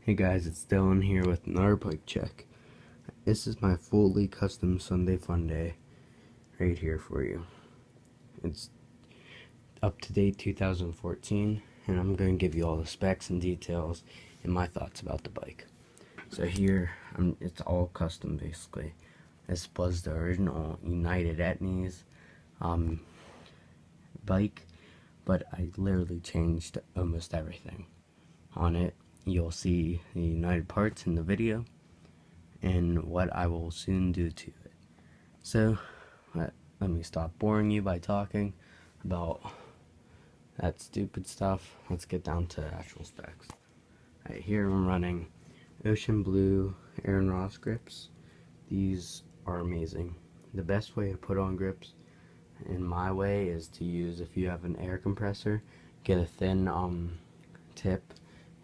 Hey guys, it's Dylan here with another bike check. This is my fully custom Sunday FUNDAY right here for you. It's up to date 2014, and I'm going to give you all the specs and details and my thoughts about the bike. So here, it's all custom basically. This was the original United Etnies bike, but I literally changed almost everything on it. You'll see the United parts in the video and what I will soon do to it. So let me stop boring you by talking about that stupid stuff. Let's get down to actual specs. Right here I'm running Ocean Blue Aaron Ross grips. These are amazing. The best way to put on grips in my way is to use, if you have an air compressor, get a thin tip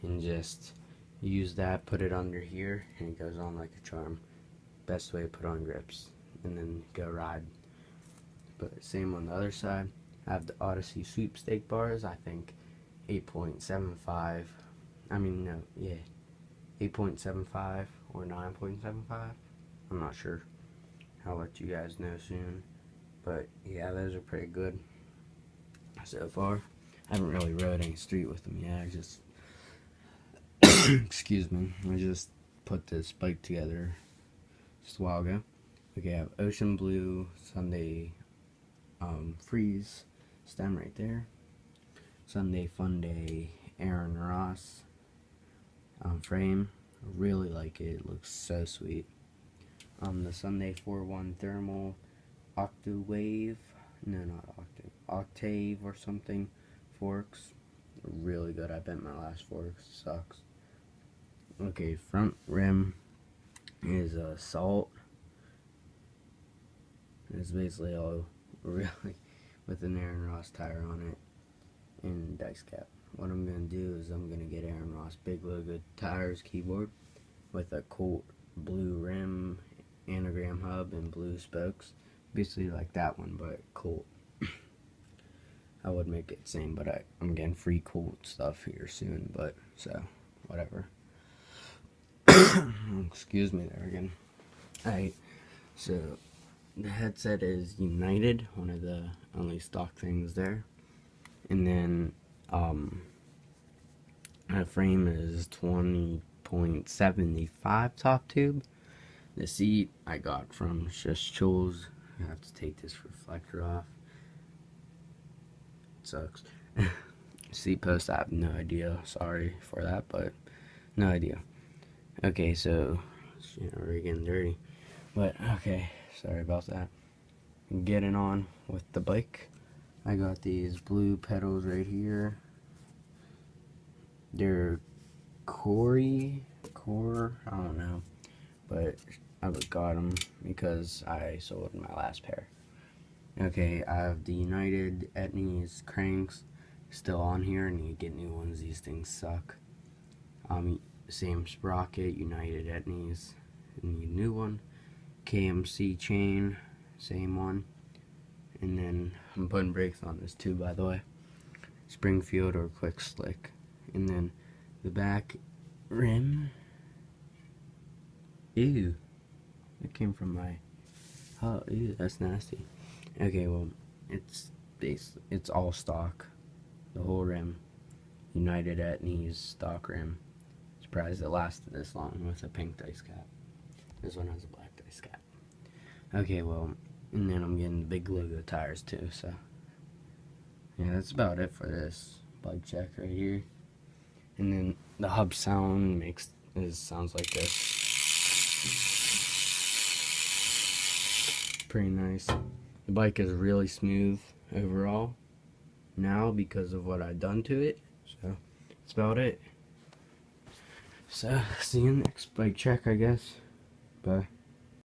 and just use that, put it under here, and it goes on like a charm. Best way to put on grips, and then go ride. But same on the other side. I have the Odyssey sweepstake bars. I think 8.75. I mean, no, yeah, 8.75 or 9.75. I'm not sure. I'll let you guys know soon. But yeah, those are pretty good so far. I haven't really rode any street with them yet. I just excuse me, I just put this bike together just a while ago. Okay, I have Ocean Blue Sunday Freeze stem right there. Sunday FUNDAY Aaron Ross frame. I really like it. It looks so sweet. The Sunday 4-1 thermal Octave, no, not Octave, Octave or something forks. Really good. I bent my last fork. Sucks. Okay, front rim is salt. It's basically all really with an Aaron Ross tire on it and dice cap. What I'm gonna do is I'm gonna get Aaron Ross big logo tires keyboard with a Colt blue rim, anagram hub, and blue spokes. Basically like that one, but Colt. I would make it same, but I'm getting free Colt stuff here soon, but so whatever. Excuse me there again. Alright, so the headset is United, one of the only stock things there. And then the frame is 20.75 top tube. The seat I got from Just Chills. I have to take this reflector off. It sucks. Seat post, I have no idea. Sorry for that, but no idea. Okay, so we're getting dirty, but okay, sorry about that. Getting on with the bike. I got these blue pedals right here. They're core, I don't know, but I got them because I sold my last pair. Okay, I have the United Etnies cranks still on here. I need to get new ones. These things suck. Same sprocket, United Etnies, need a new one. KMC chain, same one. And then I'm putting brakes on this too, by the way. Springfield or Quick Slick. And then the back rim. Ew, that came from my. Oh, ew, that's nasty. Okay, well, it's all stock. The whole rim, United Etnies stock rim. Surprised it lasted this long with a pink dice cap. This one has a black dice cap. Okay, well, and then I'm getting the big logo tires too, so yeah, that's about it for this bike check right here. And then the hub sound sounds like this. Pretty nice. The bike is really smooth overall now because of what I've done to it, so that's about it. So, see you in the next bike check, I guess. Bye.